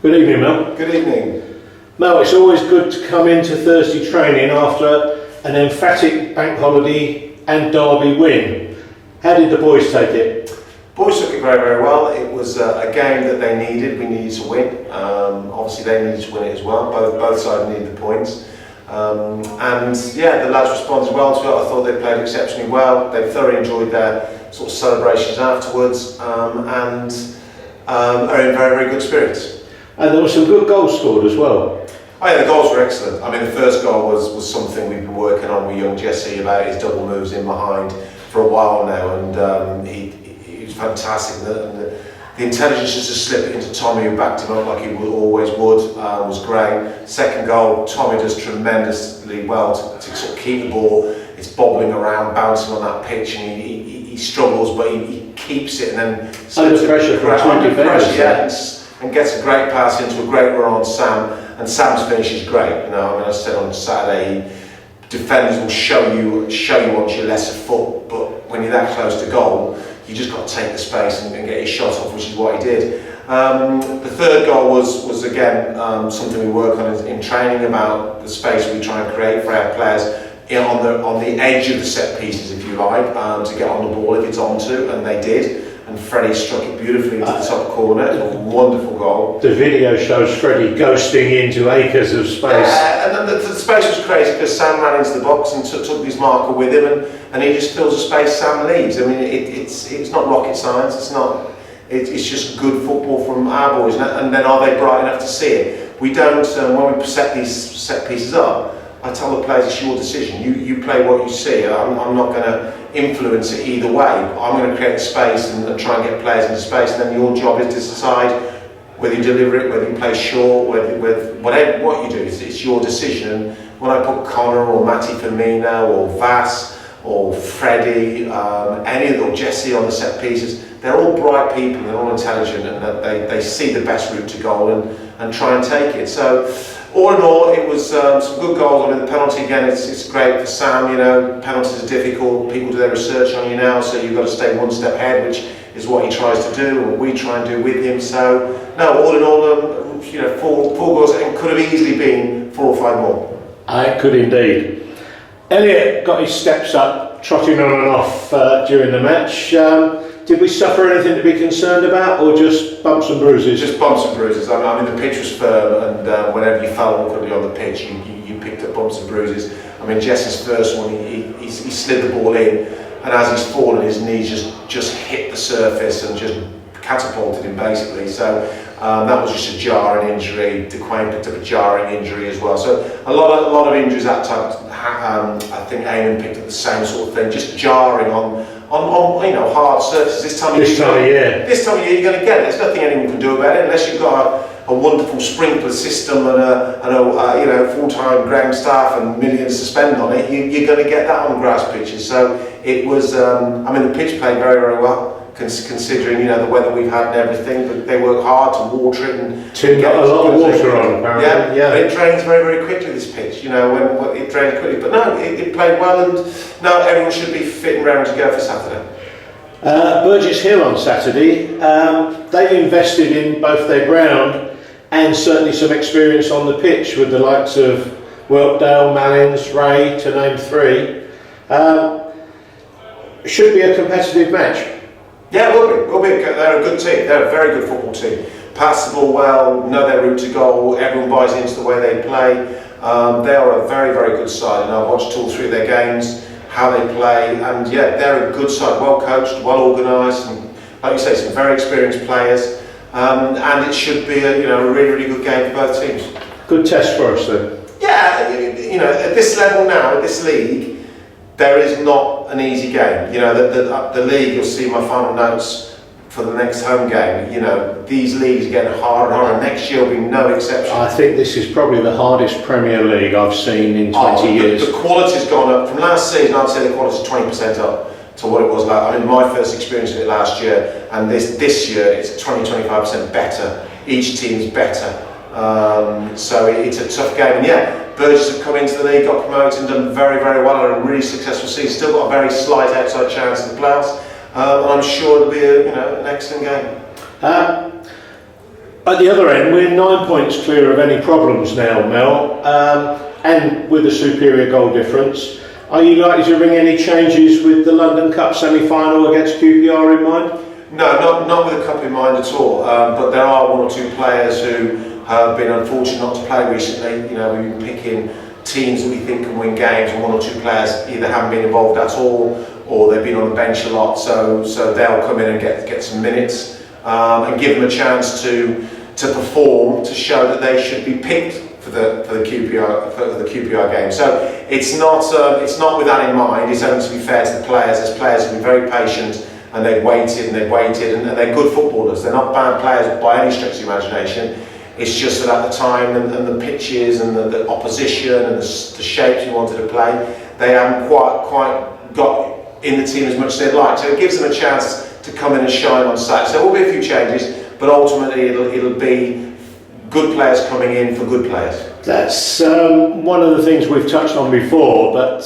Good evening, Mel. Good evening. Mel, it's always good to come into Thursday training after an emphatic bank holiday and derby win. How did the boys take it? Boys took it very, very well. It was a game that they needed. We needed to win. Obviously, they needed to win it as well. Both sides needed the points. And yeah, the lads responded well to it. I thought they played exceptionally well. They thoroughly enjoyed their sort of celebrations afterwards, and are in very, very good spirits. And there were some good goals scored as well. Oh yeah, the goals were excellent. I mean, the first goal was something we've been working on with young Jesse about his double moves in behind for a while now, and he was fantastic. And the intelligence just to slip it into Tommy, who backed him up like he always would, was great. Second goal, Tommy does tremendously well to sort of keep the ball. It's bobbling around, bouncing on that pitch, and he struggles, but he keeps it, and then under pressure from two defenders. And gets a great pass into a great run on Sam, and Sam's finish is great. You know, I mean, I said on Saturday, defenders will show you once you're lesser foot, but when you're that close to goal, you just got to take the space and get your shot off, which is what he did. The third goal was again something we work on in training, about the space we try and create for our players on the edge of the set pieces, if you like, to get on the ball if it's onto, and they did. And Freddie struck it beautifully into the top corner. It was a wonderful goal. The video shows Freddie ghosting into acres of space. And then the space was crazy because Sam ran into the box and took his marker with him, and he just fills the space Sam leaves. I mean, it's not rocket science. It's just good football from our boys. And then are they bright enough to see it? We don't. When we set these set pieces up, I tell the players it's your decision. You play what you see. I'm not going to influence it either way. I'm going to create space and try and get players into space, and then your job is to decide whether you deliver it, whether you play short, whatever what you do. It's your decision. And when I put Connor or Matty Firmino or Vass or Freddie, any of them, or Jesse on the set pieces, they're all bright people, they're all intelligent, and they see the best route to goal and try and take it. So all in all, it was some good goals. I mean, the penalty again, it's great for Sam. You know, penalties are difficult. People do their research on you now, so you've got to stay one step ahead, which is what he tries to do, and we try and do with him. So no, all in all, you know, four goals, and could have easily been 4 or 5 more. I could indeed. Elliot got his steps up, trotting on and off during the match. Did we suffer anything to be concerned about, or just bumps and bruises? Just bumps and bruises. I mean, the pitch was firm, and whenever you fell awkwardly on the pitch, you picked up bumps and bruises. I mean, Jesse's first one, he slid the ball in, and as he's fallen, his knees just hit the surface and just catapulted him, basically. So that was just a jarring injury. DeQuain picked up a jarring injury as well. So a lot of injuries that time. I think Eamon picked up the same sort of thing, just jarring on you know, hard surfaces. This time of year you're going to get it. There's nothing anyone can do about it unless you've got a wonderful sprinkler system and a you know, full-time ground staff and millions to spend on it. You're going to get that on grass pitches. So it was. I mean, the pitch played very, very well, considering, you know, the weather we've had and everything. But they work hard to water it and get a lot of water on. Apparently. Yeah. But it drains very, very quickly, this pitch. You know, when it drains quickly. But no, it played well, and now everyone should be fit and round to go for Saturday. Burgess Hill on Saturday. They invested in both their ground and certainly some experience on the pitch with the likes of Whelpdale, Mallins, Ray, to name 3. Should be a competitive match. Yeah, it will be. They're a good team. They're a very good football team. Pass the ball well, know their route to goal. Everyone buys into the way they play. They are a very, very good side, and I've watched 2 or 3 of their games, how they play, and yeah, they're a good side, well coached, well organised, and like you say, some very experienced players. And it should be a really, really good game for both teams. Good test for us then. Yeah, you know, at this level now, at this league, there is not an easy game. You know, the league, you'll see my final notes for the next home game. You know, these leagues are getting harder and harder. Next year will be no exception. I think this is probably the hardest Premier League I've seen in 20 years. The quality's gone up. From last season, I'd say the quality's 20% up to what it was like. I mean, my first experience of it last year, and this year, it's 20-25% better. Each team's better. So it's a tough game. And yeah, Burgess have come into the league, got promoted, and done very, very well. Had a really successful season. Still got a very slight outside chance in the playoffs. And I'm sure it'll be an excellent game. At the other end, we're 9 points clear of any problems now, Mel, and with a superior goal difference. Are you likely to ring any changes with the London Cup semi-final against QPR in mind? No, not with the cup in mind at all. But there are one or two players who have been unfortunate not to play recently. You know, we've been picking teams that we think can win games, and one or two players either haven't been involved at all, or they've been on the bench a lot. So they'll come in and get some minutes and give them a chance to perform, to show that they should be picked for the QPR game. So it's not with that in mind. It's only to be fair to the players. There's players who've been very patient, and they've waited, and they're good footballers. They're not bad players by any stretch of the imagination. It's just that at the time and the pitches and the opposition and the shapes we wanted to play, they haven't quite got in the team as much as they'd like. So it gives them a chance to come in and shine on Saturday. So there will be a few changes, but ultimately it'll be good players coming in for good players. That's one of the things we've touched on before, but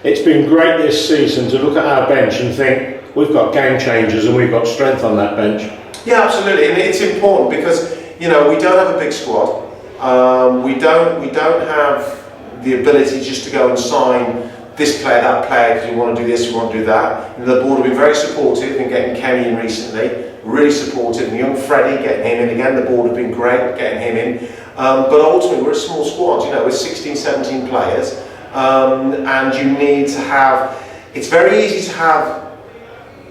it's been great this season to look at our bench and think we've got game changers and we've got strength on that bench. Yeah, absolutely, and it's important because, you know, we don't have a big squad. We don't have the ability just to go and sign this player, that player, because we want to do this, we want to do that. And the board have been very supportive in getting Kenny in recently, really supportive. And young Freddie, getting him in again, the board have been great getting him in. But ultimately, we're a small squad, you know, with 16, 17 players. And you need to have, it's very easy to have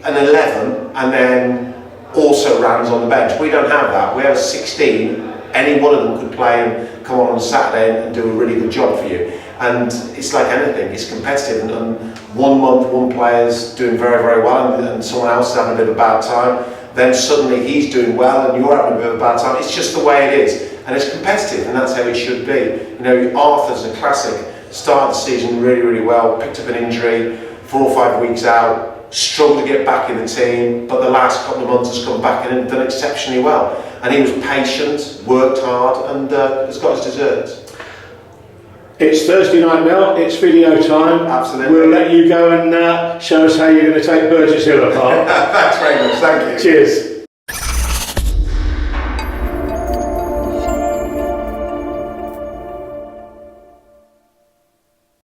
an 11 and then also Rams on the bench. We don't have that. We have 16. Any one of them could play and come on Saturday and do a really good job for you. And it's like anything, it's competitive. And 1 month, one player's doing very, very well, and someone else is having a bit of a bad time. Then suddenly he's doing well, and you're having a bit of a bad time. It's just the way it is, and it's competitive, and that's how it should be. You know, Arthur's a classic. Started the season really, really well. Picked up an injury, 4 or 5 weeks out. Struggled to get back in the team, but the last couple of months has come back in and done exceptionally well. And he was patient, worked hard, and has got his desserts. It's Thursday night, Mel. It's video time. Absolutely. We'll let you go and show us how you're going to take Burgess Hill apart. Thanks very much. Thank you. Cheers.